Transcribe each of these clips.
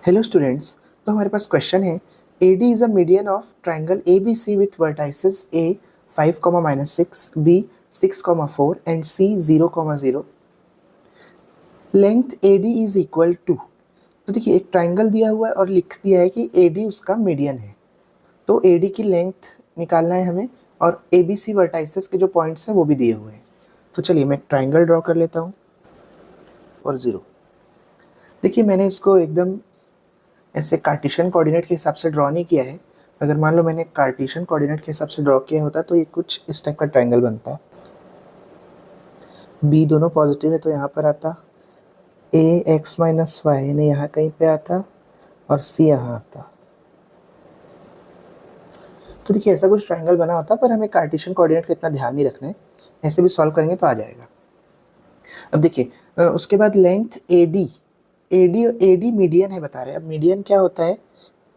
Hello students. तो हमारे पास क्वेश्चन है AD is a median of triangle ABC with vertices A 5, -6, B 6, 4 and C 0, 0। Length AD is equal to. तो देखिए एक ट्राइंगल दिया हुआ है और लिख दिया है कि AD उसका मीडियन है। तो AD की लेंथ निकालना है हमें और ABC वर्टाइसेस के जो पॉइंट्स हैं वो भी दिए हुए हैं। तो चलिए मैं ट्राइंगल ड्रॉ कर लेता हूँ और 0। देखिए मैंने इसको एकदम ऐसे कार्टेशियन कोऑर्डिनेट के हिसाब से ड्रॉ नहीं किया है। अगर मान लो मैंने कार्टेशियन कोऑर्डिनेट के हिसाब से ड्रॉ किया होता तो ये कुछ इस टाइप का ट्रायंगल बनता। बी दोनों पॉजिटिव है तो यहाँ पर आता ए एक्स माइनस वाई यानी यहाँ कहीं पे आता और सी यहाँ आता। तो देखिए ऐसा कुछ ट्रायंगल बना होता, पर हमें कार्टेशियन कोऑर्डिनेट का इतना ध्यान नहीं रखना है, ऐसे भी सॉल्व करेंगे तो आ जाएगा। अब देखिए उसके बाद लेंथ एडी एडी मीडियन है बता रहे हैं। अब मीडियन क्या होता है,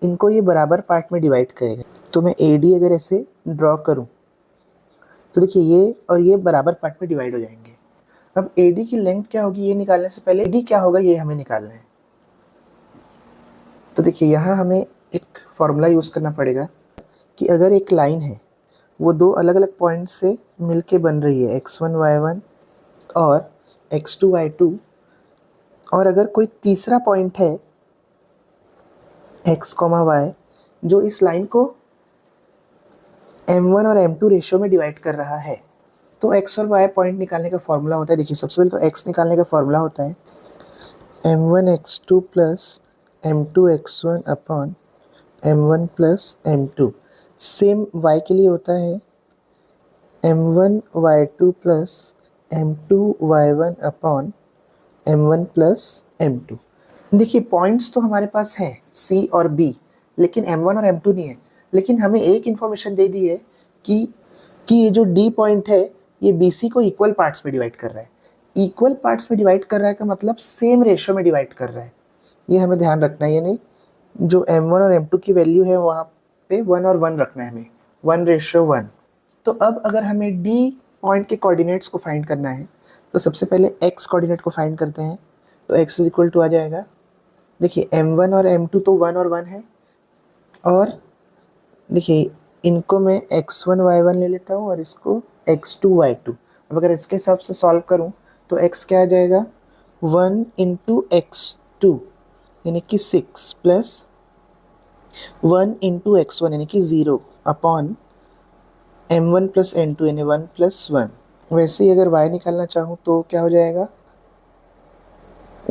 इनको ये बराबर पार्ट में डिवाइड करेगा। तो मैं AD अगर ऐसे ड्रॉ करूं तो देखिए ये और ये बराबर पार्ट में डिवाइड हो जाएंगे। अब AD की लेंथ क्या होगी ये निकालने से पहले AD क्या होगा ये हमें निकालना है। तो देखिए यहाँ हमें एक फॉर्मूला यूज़ करना पड़ेगा कि अगर एक लाइन है वो दो अलग अलग पॉइंट से मिलके बन रही है x1 y1 और x2 y2, और अगर कोई तीसरा पॉइंट है x, y जो इस लाइन को M1 और M2 रेशियो में डिवाइड कर रहा है, तो x और y पॉइंट निकालने का फॉर्मूला होता है। देखिए सबसे पहले तो x निकालने का फॉर्मूला होता है M1 x2 plus M2 x1 upon M1 plus M2। Same y के लिए होता है M1 y2 plus M2 y1 upon M1 plus M2। देखिए पॉइंट्स तो हमारे पास हैं C और B, लेकिन M1 और M2 नहीं है। लेकिन हमें एक इन्फॉर्मेशन दे दी है कि ये जो D पॉइंट है ये BC को इक्वल पार्ट्स में डिवाइड कर रहा है। इक्वल पार्ट्स में डिवाइड कर रहा है का मतलब सेम रेशियो में डिवाइड कर रहा है, ये हमें ध्यान रखना है। यानी जो M1 और M2 की वैल्यू है वहाँ पे 1 और 1 रखना है हमें, 1:1। तो अब अगर हमें D पॉइंट के कोऑर्डिनेट्स को फाइंड करना है तो सबसे पहले x कोऑर्डिनेट को फाइंड करते हैं। तो x इज इक्वल टू आ जाएगा, देखिए M1 और M2 तो 1 और 1 है, और देखिए इनको मैं x1 y1 ले लेता हूँ और इसको x2 y2। अब अगर इसके हिसाब से सॉल्व करूँ तो x क्या आ जाएगा 1 इंटू x2 यानी कि 6 प्लस 1 इंटू x1 यानी कि 0 अपॉन M1 प्लस M2 यानी 1 प्लस 1। वैसे ही अगर y निकालना चाहूँ तो क्या हो जाएगा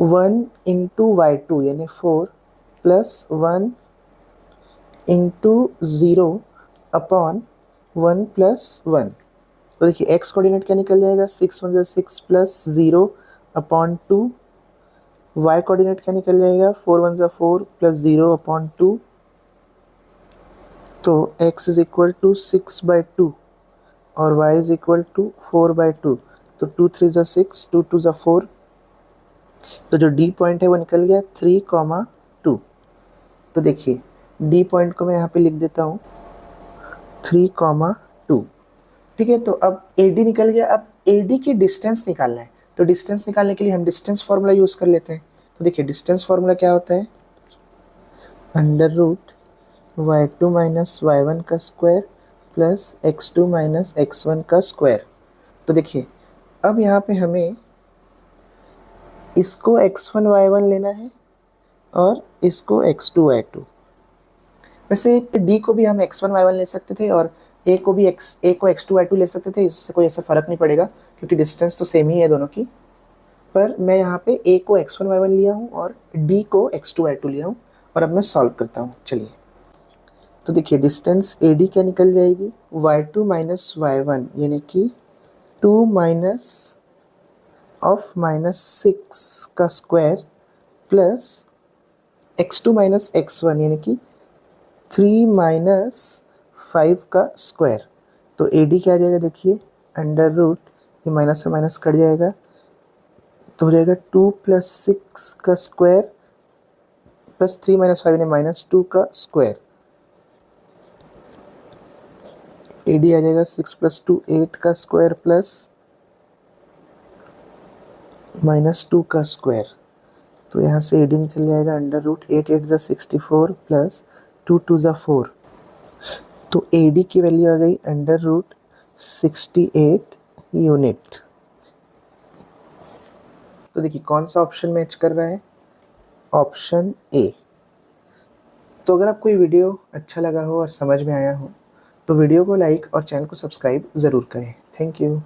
1 इंटू y2 यानी 4 प्लस 1 इंटू 0 अपॉन 1 प्लस 1। तो देखिए x कोऑर्डिनेट क्या निकल जाएगा 6 1 6 प्लस 0 अपॉन 2। y कोऑर्डिनेट क्या निकल जाएगा 4 1 4 प्लस 0 अपॉन 2। तो x इज इक्वल टू 6/2 और y इज इक्वल टू 4/2। तो 2 3 6 2 2 4। तो जो D पॉइंट है वो निकल गया 3, 2। तो देखिए D पॉइंट को मैं यहाँ पे लिख देता हूँ 3, 2। ठीक है, तो अब AD निकल गया। अब AD की डिस्टेंस निकालना है, तो डिस्टेंस निकालने के लिए हम डिस्टेंस फार्मूला यूज़ कर लेते हैं। तो देखिए डिस्टेंस फार्मूला क्या होता है √y2 माइनस y1 का square plus x2 minus x1 का स्क्वायर। तो देखिए अब यहाँ पे हमें इसको x1 y1 लेना है और इसको x2 y2। वैसे D को भी हम x1 y1 ले सकते थे और A को x2 y2 ले सकते थे, इससे कोई ऐसा फ़र्क नहीं पड़ेगा क्योंकि डिस्टेंस तो सेम ही है दोनों की। पर मैं यहाँ पे A को x1 y1 लिया हूँ और D को x2 y2 लिया हूँ, और अब मैं सॉल्व करता हूँ। चलिए तो देखिए डिस्टेंस AD क्या निकल जाएगी y2 माइनस y1 यानी कि 2 माइनस ऑफ -6 का square plus x2 minus x1 यानी कि 3 माइनस 5 का स्क्वायर। तो AD क्या आ जाएगा देखिए √ ये माइनस से माइनस कट जाएगा तो हो जाएगा 2 प्लस 6 का स्क्वायर प्लस 3 माइनस 5 यानी -2 का स्क्वायर। AD आ जाएगा 6 प्लस 2 8 का स्क्वायर प्लस -2 का स्क्वायर। तो यहाँ से AD निकल जाएगा √8 8 ज़ा 64 प्लस 2 2 ज़ा 4। तो AD की वैल्यू आ गई √68 यूनिट। तो देखिए कौन सा ऑप्शन मैच कर रहा है, ऑप्शन ए। तो अगर आपको ये वीडियो अच्छा लगा हो और समझ में आया हो तो वीडियो को लाइक और चैनल को सब्सक्राइब ज़रूर करें। Thank you.